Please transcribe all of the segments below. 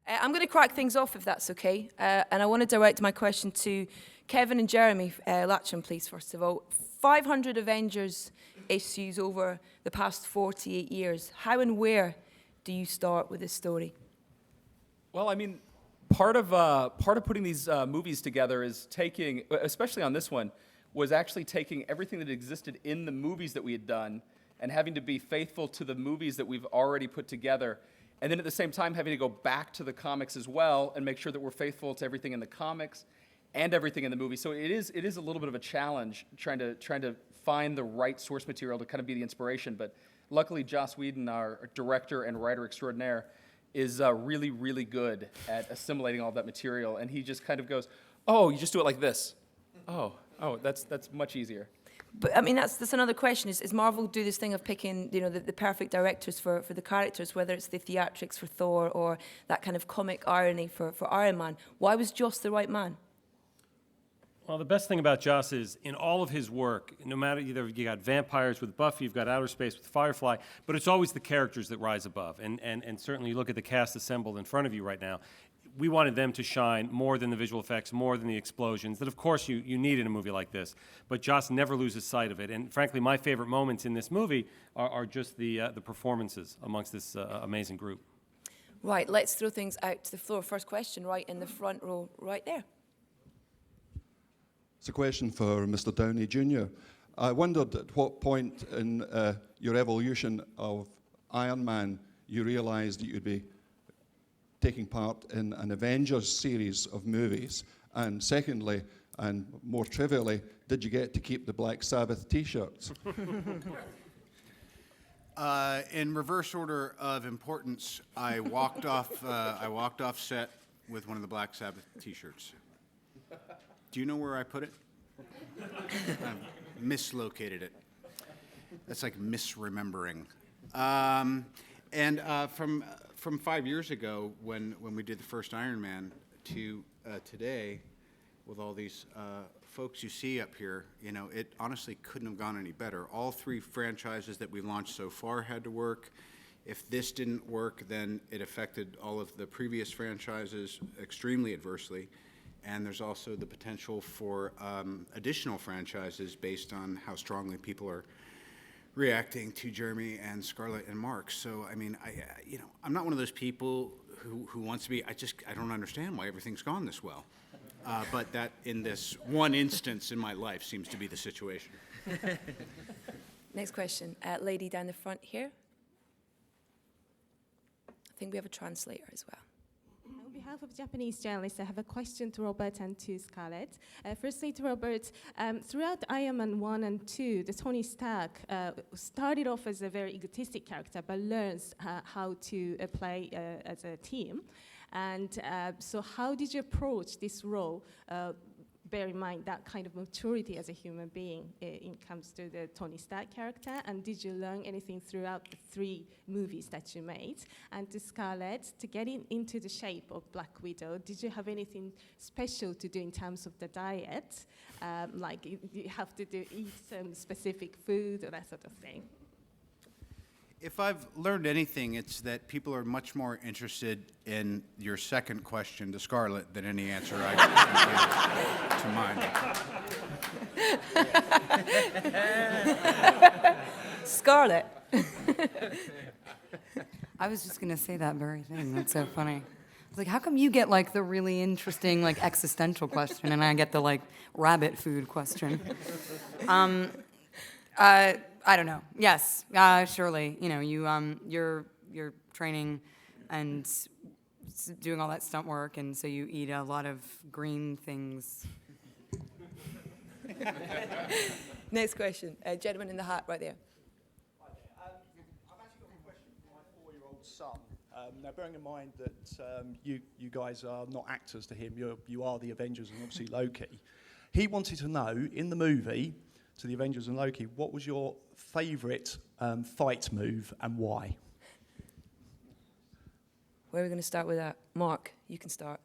I'm going to crack things off if that's okay. And I want to direct my question to Kevin and Jeremy Latcham, please, first of all. 500 Avengers issues over the past 48 years. How and where do you start with this story? Well, I mean, part of putting these movies together is taking, especially on this one, was actually taking everything that existed in the movies that we had done and having to be faithful to the movies that we've already put together. And then at the same time, having to go back to the comics as well and make sure that we're faithful to everything in the comics and everything in the movie. So it is a little bit of a challenge trying to find the right source material to kind of be the inspiration. But luckily, Joss Whedon, our director and writer extraordinaire, is really, really good at assimilating all that material. And he just kind of goes, "Oh, you just do it like this. Oh, that's much easier." But I mean, that's another question. Is Marvel do this thing of picking, the perfect directors for the characters, whether it's the theatrics for Thor or that kind of comic irony for Iron Man? Why was Joss the right man? Well, the best thing about Joss is in all of his work, no matter either you got vampires with Buffy, you've got outer space with Firefly, but it's always the characters that rise above. And certainly you look at the cast assembled in front of you right now. We wanted them to shine more than the visual effects, more than the explosions, that of course you need in a movie like this. But Joss never loses sight of it. And frankly, my favorite moments in this movie are just the performances amongst this amazing group. Right, let's throw things out to the floor. First question, right in the front row, right there. It's a question for Mr. Downey Jr. I wondered at what point in your evolution of Iron Man you realised that you'd be taking part in an Avengers series of movies. And secondly, and more trivially, did you get to keep the Black Sabbath T-shirts? In reverse order of importance, I walked off set with one of the Black Sabbath T-shirts. Do you know where I put it? I've mislocated it. That's like misremembering. From 5 years ago, when we did the first Iron Man, to today, with all these folks you see up here, it honestly couldn't have gone any better. All three franchises that we've launched so far had to work. If this didn't work, then it affected all of the previous franchises extremely adversely. And there's also the potential for additional franchises based on how strongly people are reacting to Jeremy and Scarlett and Mark. So, I mean, I'm not one of those people who wants to be, I don't understand why everything's gone this well. But that, in this one instance in my life, seems to be the situation. Next question. Lady down the front here. I think we have a translator as well. On behalf of Japanese journalists, I have a question to Robert and to Scarlett. Firstly, to Robert, throughout Iron Man 1 and 2, the Tony Stark started off as a very egotistic character, but learns how to play as a team. And so how did you approach this role, bear in mind that kind of maturity as a human being in comes to the Tony Stark character? And did you learn anything throughout the 3 movies that you made? And to Scarlett, to get into the shape of Black Widow, did you have anything special to do in terms of the diet? Like you have to eat some specific food or that sort of thing? If I've learned anything, it's that people are much more interested in your second question to Scarlett than any answer I can give to mine. Scarlett. I was just going to say that very thing. That's so funny. I was like, how come you get like the really interesting like existential question and I get the like rabbit food question? I don't know. Yes, surely. You're training and doing all that stunt work, and so you eat a lot of green things. Next question. Gentleman in the hat right there. Hi there. I've actually got a question for my 4-year-old son. Now, bearing in mind that you guys are not actors to him, you are the Avengers and obviously Loki. He wanted to know, in the movie, to the Avengers and Loki, what was your favourite fight move and why? Where are we going to start with that? Mark, you can start.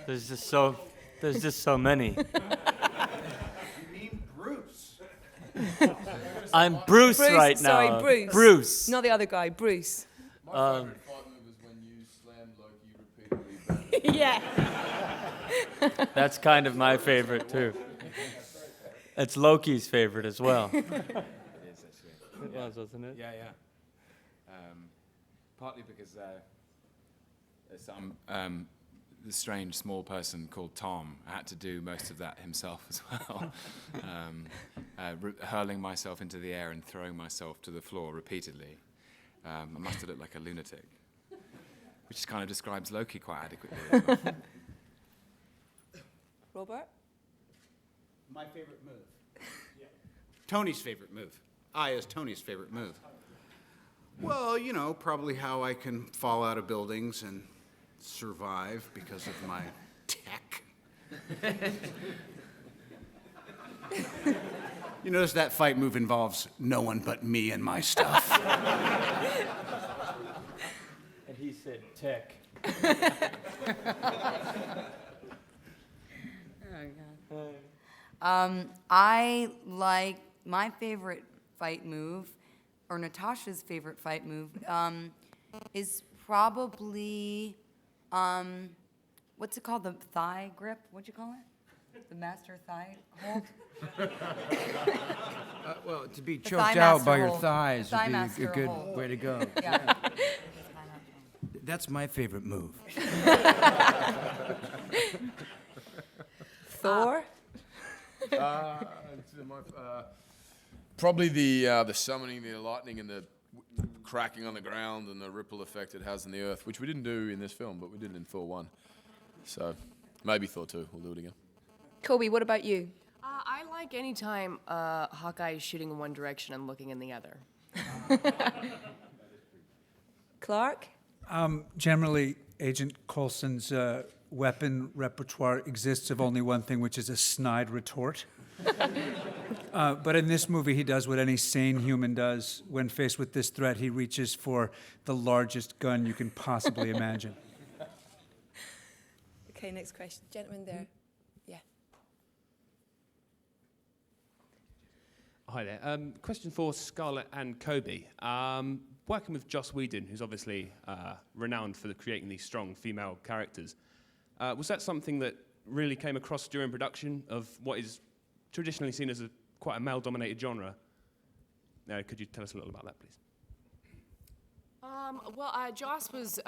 There's just so many. You mean Bruce? I'm Bruce, right now. Sorry, Bruce. Bruce. Not the other guy, Bruce. My favorite fight move is when you slam Loki repeatedly. Yeah. That's kind of my favorite too. It's Loki's favorite as well. It is actually. It was, wasn't it? Yeah, yeah. Partly because there's some the strange small person called Tom had to do most of that himself as well, hurling myself into the air and throwing myself to the floor repeatedly. I must have looked like a lunatic, which kind of describes Loki quite adequately as well. Robert? My favorite move. Tony's favorite move. As Tony's favorite move. Well, you know, probably how I can fall out of buildings and survive because of my tech. You notice that fight move involves no one but me and my stuff. And he said tech. I like my favorite fight move, or Natasha's favorite fight move, is probably, what's it called? The thigh grip? What'd you call it? The master thigh hold? Well, to be The choked thigh out master by your hold. thighs The thigh would be a master good hold. way to go. Yeah. That's my favorite move. Thor? Probably the summoning, the lightning, and the cracking on the ground, and the ripple effect it has on the earth, which we didn't do in this film, but we did in Thor 1. So maybe Thor 2, we'll do it again. Kobe, what about you? I like any time Hawkeye is shooting in one direction and looking in the other. Clark? Generally, Agent Coulson's weapon repertoire exists of only one thing, which is a snide retort. But in this movie, he does what any sane human does. When faced with this threat, he reaches for the largest gun you can possibly imagine. Okay, next question. Gentleman there. Yeah. Hi there. Question for Scarlett and Kobe. Working with Joss Whedon, who's obviously renowned for creating these strong female characters, was that something that really came across during production of what is traditionally seen as quite a male-dominated genre? Could you tell us a little about that, please? Joss was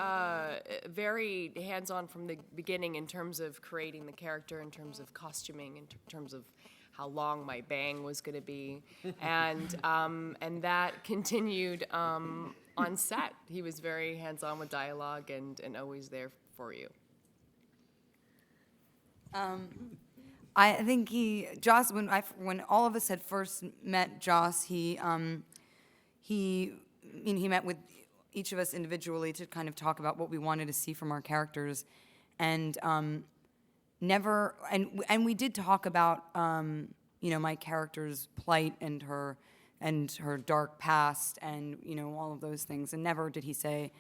very hands-on from the beginning in terms of creating the character, in terms of costuming, in terms of how long my bang was going to be, and that continued on set. He was very hands-on with dialogue and always there for you. I think Joss, when all of us had first met Joss, he met with each of us individually to kind of talk about what we wanted to see from our characters, and we did talk about my character's plight and her dark past and all of those things, and never did he say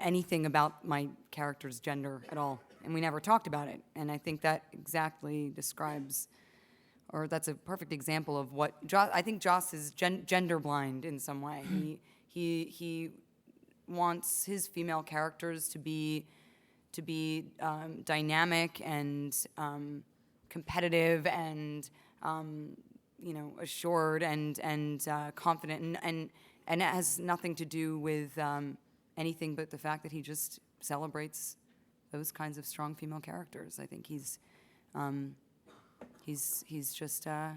anything about my character's gender at all, and we never talked about it. And I think that exactly describes, or that's a perfect example of what I think Joss is gender blind in some way. He wants his female characters to be dynamic and competitive and assured and confident, and it has nothing to do with anything but the fact that he just celebrates those kinds of strong female characters. I think he's just a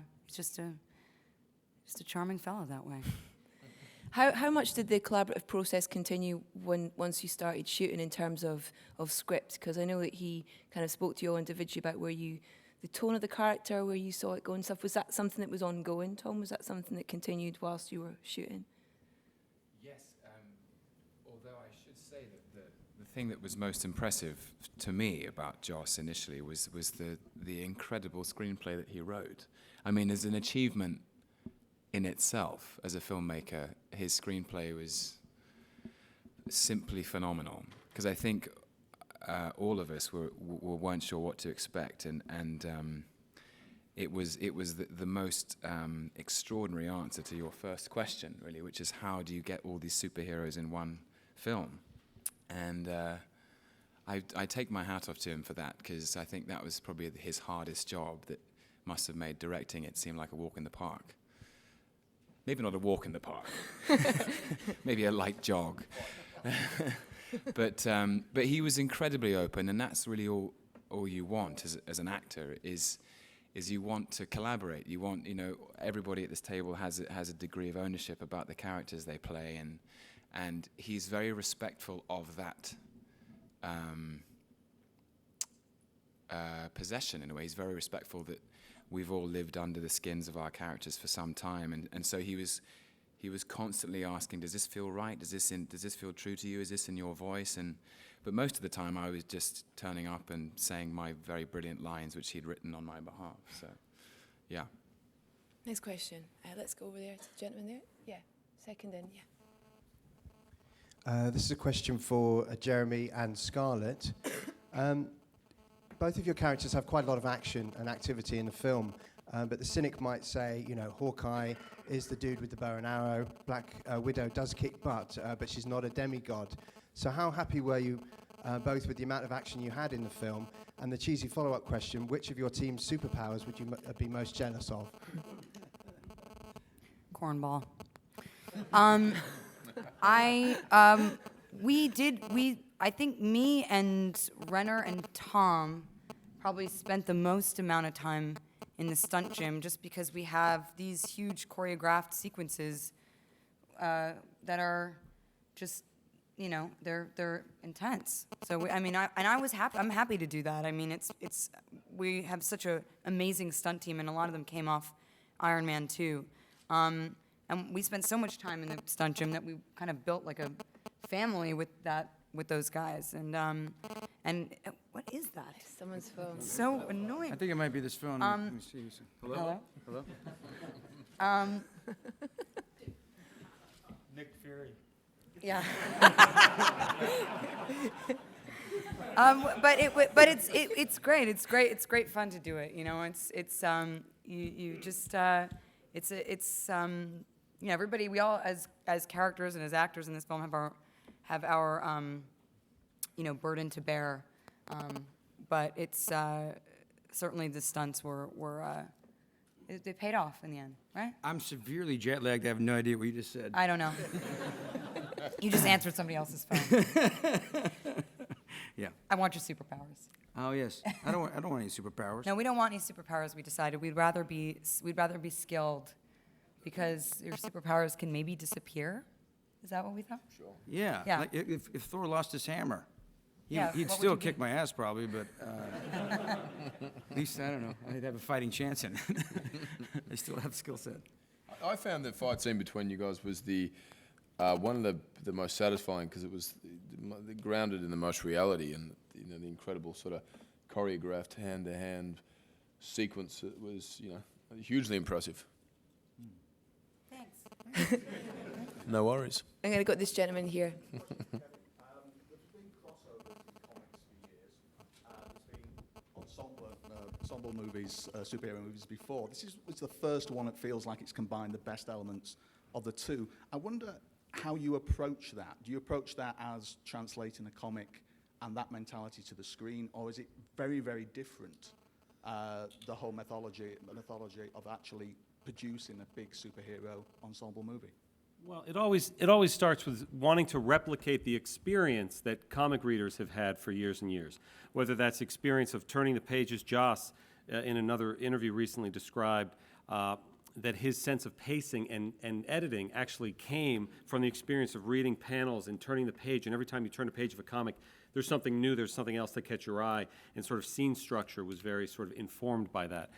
charming fellow that way. How much did the collaborative process continue once you started shooting in terms of script? Because I know that he kind of spoke to you all individually about the tone of the character, where you saw it go and stuff. Was that something that was ongoing, Tom? Was that something that continued whilst you were shooting? Yes, although I should say that the thing that was most impressive to me about Joss initially was the incredible screenplay that he wrote. I mean, as an achievement in itself, as a filmmaker, his screenplay was simply phenomenal. Because I think all of us weren't sure what to expect, and it was the most extraordinary answer to your first question, really, which is how do you get all these superheroes in one film? And I take my hat off to him for that, because I think that was probably his hardest job that must have made directing it seem like a walk in the park. Maybe not a walk in the park, maybe a light jog. But he was incredibly open, and that's really all you want as an actor is you want to collaborate. You want, everybody at this table has a degree of ownership about the characters they play, and he's very respectful of that possession in a way. He's very respectful that we've all lived under the skins of our characters for some time, and so he was constantly asking, does this feel right? Does this feel true to you? Is this in your voice? But most of the time I was just turning up and saying my very brilliant lines, which he'd written on my behalf. So, yeah. Next question. Let's go over there to the gentleman there. Yeah, second in, yeah. This is a question for Jeremy and Scarlett. Both of your characters have quite a lot of action and activity in the film, but the cynic might say, Hawkeye is the dude with the bow and arrow. Black Widow does kick butt, but she's not a demigod. So how happy were you both with the amount of action you had in the film? And the cheesy follow-up question, which of your team's superpowers would you be most jealous of? Cornball. I think me and Renner and Tom probably spent the most amount of time in the stunt gym, just because we have these huge choreographed sequences that are just, they're intense. So I was happy. I'm happy to do that. I mean, we have such an amazing stunt team, and a lot of them came off Iron Man 2. And we spent so much time in the stunt gym that we kind of built like a family with those guys. And what is that? Someone's phone. So annoying. I think it might be this phone. Let me see. Hello? Hello? Nick Fury. Yeah. But it's great. It's great. It's great fun to do it. Everybody, we all as characters and as actors in this film have our burden to bear. But it's certainly the stunts they paid off in the end, right? I'm severely jet lagged. I have no idea what you just said. I don't know. You just answered somebody else's phone. Yeah. I want your superpowers. Oh yes. I don't want any superpowers. No, we don't want any superpowers. We decided we'd rather be skilled, because your superpowers can maybe disappear. Is that what we thought? Sure. Yeah. Yeah. Like if Thor lost his hammer, Yeah, he'd what still would you kick be? my ass probably, but at least I don't know. I'd have a fighting chance in it. I still have the skill set. I found the fight scene between you guys was the one of the most satisfying, because it was grounded in the most reality, and the incredible sort of choreographed hand-to-hand sequence. It was hugely impressive. Thanks. No worries. I'm going to go to this gentleman here. There's been crossover in comics for years. There's been ensemble movies, superhero movies before. This was the first one that feels like it's combined the best elements of the two. I wonder how you approach that. Do you approach that as translating a comic and that mentality to the screen, or is it very, very different, the whole methodology of actually producing a big superhero ensemble movie? Well, it always starts with wanting to replicate the experience that comic readers have had for years and years. Whether that's experience of turning the pages. Joss, in another interview recently, described that his sense of pacing and editing actually came from the experience of reading panels and turning the page. And every time you turn a page of a comic, there's something new, there's something else that catch your eye, and sort of scene structure was very sort of informed by that.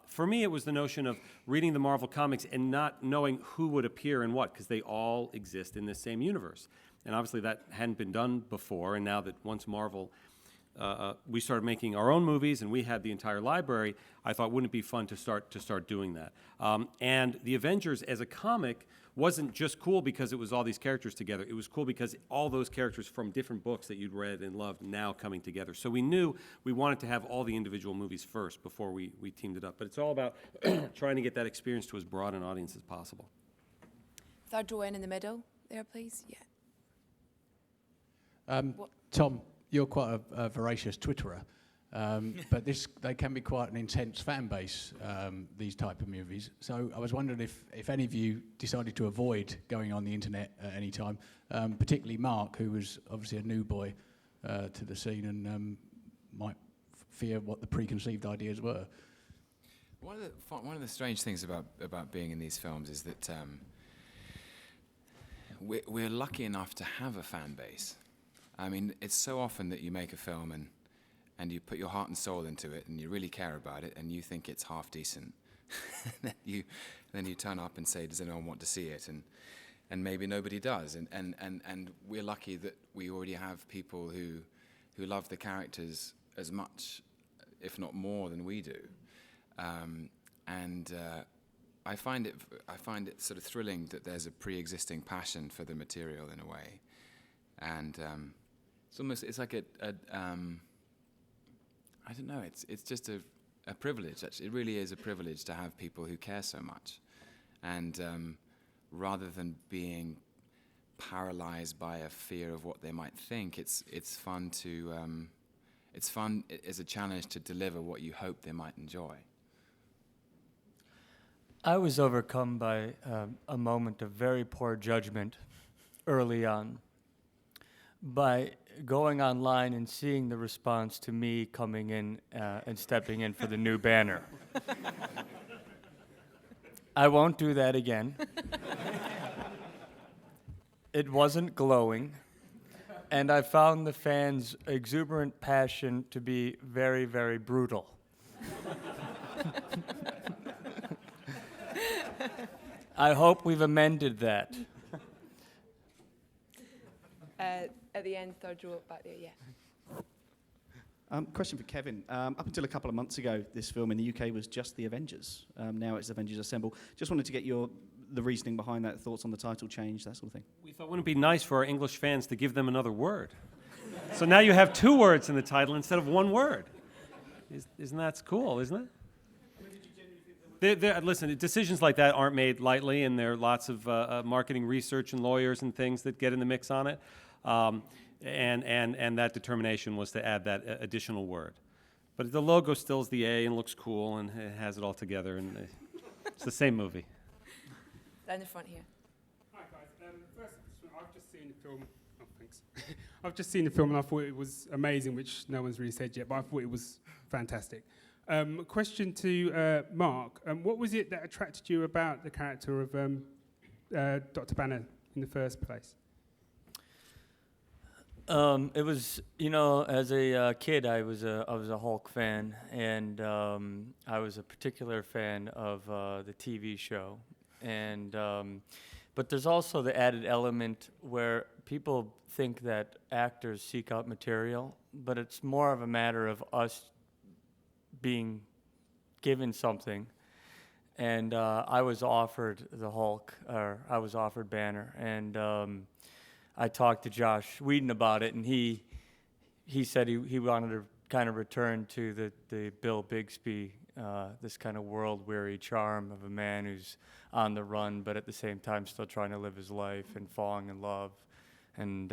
For me, it was the notion of reading the Marvel comics and not knowing who would appear in what, because they all exist in this same universe. And obviously that hadn't been done before, and now that once Marvel we started making our own movies and we had the entire library, I thought, wouldn't it be fun to start doing that? And the Avengers as a comic wasn't just cool because it was all these characters together. It was cool because all those characters from different books that you'd read and loved now coming together. So we knew we wanted to have all the individual movies first before we teamed it up. But it's all about trying to get that experience to as broad an audience as possible. Third row in the middle there, please. Yeah. Tom, you're quite a voracious Twitterer, but they can be quite an intense fan base, these type of movies. So I was wondering if any of you decided to avoid going on the internet at any time, particularly Mark, who was obviously a new boy to the scene and might fear what the preconceived ideas were. One of the strange things about being in these films is that we're lucky enough to have a fan base. I mean, it's so often that you make a film and you put your heart and soul into it and you really care about it and you think it's half decent. then you turn up and say, does anyone want to see it? And maybe nobody does. And we're lucky that we already have people who love the characters as much, if not more, than we do. I find it sort of thrilling that there's a pre-existing passion for the material in a way. And it's like I don't know, it's just a privilege, actually. It really is a privilege to have people who care so much. And rather than being paralyzed by a fear of what they might think, it's fun as a challenge to deliver what you hope they might enjoy. I was overcome by a moment of very poor judgment early on by going online and seeing the response to me coming in and stepping in for the new banner. I won't do that again. It wasn't glowing, and I found the fans' exuberant passion to be very, very brutal. I hope we've amended that. At the end, third row back there, yeah. Question for Kevin. Up until a couple of months ago, this film in the UK was just The Avengers. Now it's Avengers Assemble. Just wanted to get the reasoning behind that, thoughts on the title change, that sort of thing. We thought, wouldn't it be nice for our English fans to give them another word? So now you have 2 words in the title instead of 1 word. Isn't that cool, isn't it? Listen, decisions like that aren't made lightly, and there are lots of marketing research and lawyers and things that get in the mix on it. And that determination was to add that additional word. But the logo still is the A and looks cool, and it has it all together, and it's the same movie. Down the front here. Hi guys. First, I've just seen the film. Oh, thanks. I've just seen the film and I thought it was amazing, which no one's really said yet, but I thought it was fantastic. Question to Mark. What was it that attracted you about the character of Dr. Banner in the first place? It was, as a kid, I was a Hulk fan, and I was a particular fan of the TV show. And but there's also the added element where people think that actors seek out material, but it's more of a matter of us being given something. And I was offered the Hulk, or I was offered Banner, and I talked to Joss Whedon about it, and he said he wanted to kind of return to the Bill Bixby, this kind of world-weary charm of a man who's on the run, but at the same time still trying to live his life and falling in love, and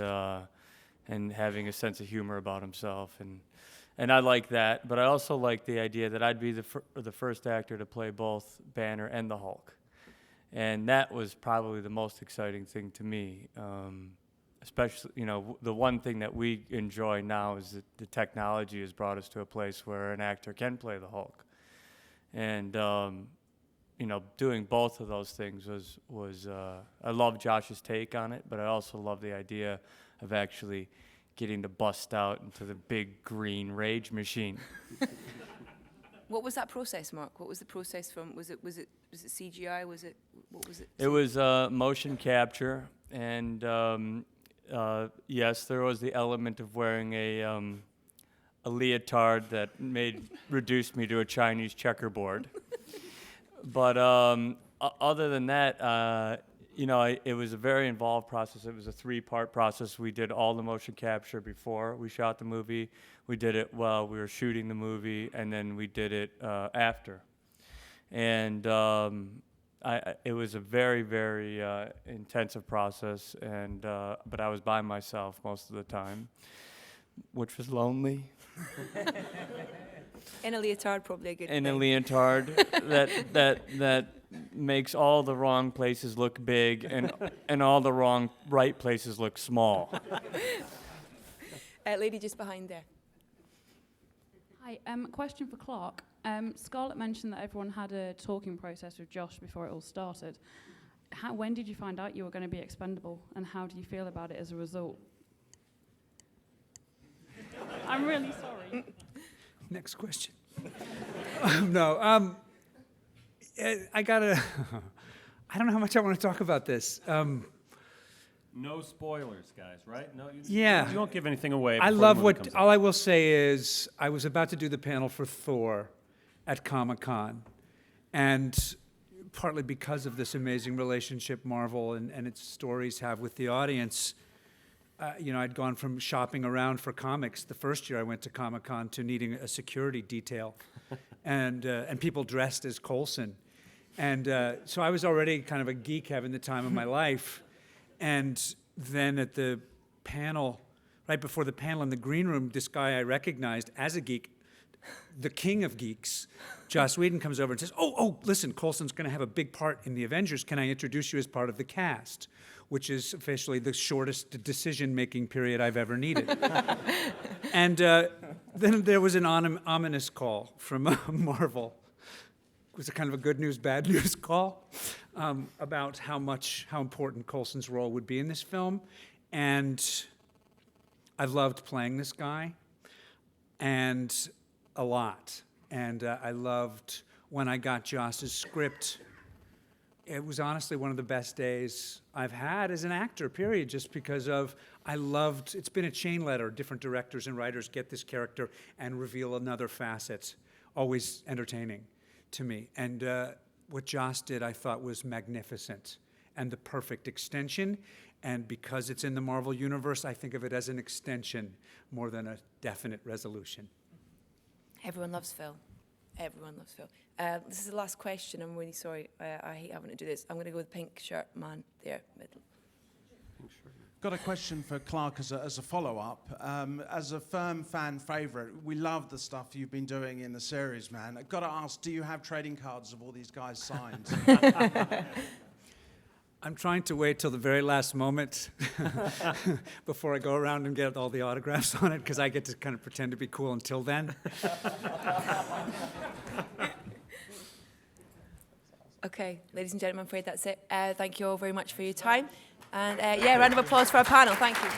having a sense of humor about himself, and I like that. But I also like the idea that I'd be the first actor to play both Banner and the Hulk, and that was probably the most exciting thing to me. Especially, the one thing that we enjoy now is that the technology has brought us to a place where an actor can play the Hulk. And, doing both of those things was I love Josh's take on it, but I also love the idea of actually getting to bust out into the big green rage machine. What was that process, Mark? What was the process from, was it CGI? What was it? It was motion capture, and yes, there was the element of wearing a leotard that reduced me to a Chinese checkerboard. But other than that, it was a very involved process. It was a 3-part process. We did all the motion capture before we shot the movie. We did it while we were shooting the movie, and then we did it after. And it was a very, very intensive process, and but I was by myself most of the time, which was lonely. In a leotard, probably a good In thing. a leotard that makes all the wrong places look big and all the right places look small. Lady just behind there. Hi, question for Clark. Scarlett mentioned that everyone had a talking process with Josh before it all started. When did you find out you were going to be expendable, and how do you feel about it as a result? I'm really sorry. Next question. No, I gotta. I don't know how much I want to talk about this. No spoilers, guys, right? No, Yeah. You won't give anything away. I before the love movie comes out. all I will say is I was about to do the panel for Thor at Comic-Con, and partly because of this amazing relationship Marvel and its stories have with the audience, I'd gone from shopping around for comics the first year I went to Comic-Con to needing a security detail, and people dressed as Coulson. And so I was already kind of a geek having the time of my life. And then at the panel, right before the panel in the green room, this guy I recognized as a geek, the king of geeks, Joss Whedon, comes over and says, listen, Coulson's going to have a big part in the Avengers. Can I introduce you as part of the cast? Which is officially the shortest decision-making period I've ever needed. And then there was an ominous call from Marvel. It was a kind of a good news, bad news call about how important Coulson's role would be in this film. And I loved playing this guy, and a lot. And I loved when I got Joss's script. It was honestly one of the best days I've had as an actor, period, just because it's been a chain letter. Different directors and writers get this character and reveal another facet. Always entertaining to me. And what Joss did, I thought, was magnificent and the perfect extension. And because it's in the Marvel Universe, I think of it as an extension more than a definite resolution. Everyone loves Phil. Everyone loves Phil. This is the last question. I'm really sorry. I hate having to do this. I'm going to go with pink shirt man there, middle. Got a question for Clark as a follow-up. As a firm fan favourite, we love the stuff you've been doing in the series, man. I've got to ask, do you have trading cards of all these guys signed? I'm trying to wait till the very last moment before I go around and get all the autographs on it, because I get to kind of pretend to be cool until then. Okay, ladies and gentlemen, I'm afraid that's it. Thank you all very much for your time. And round of applause for our panel. Thank you.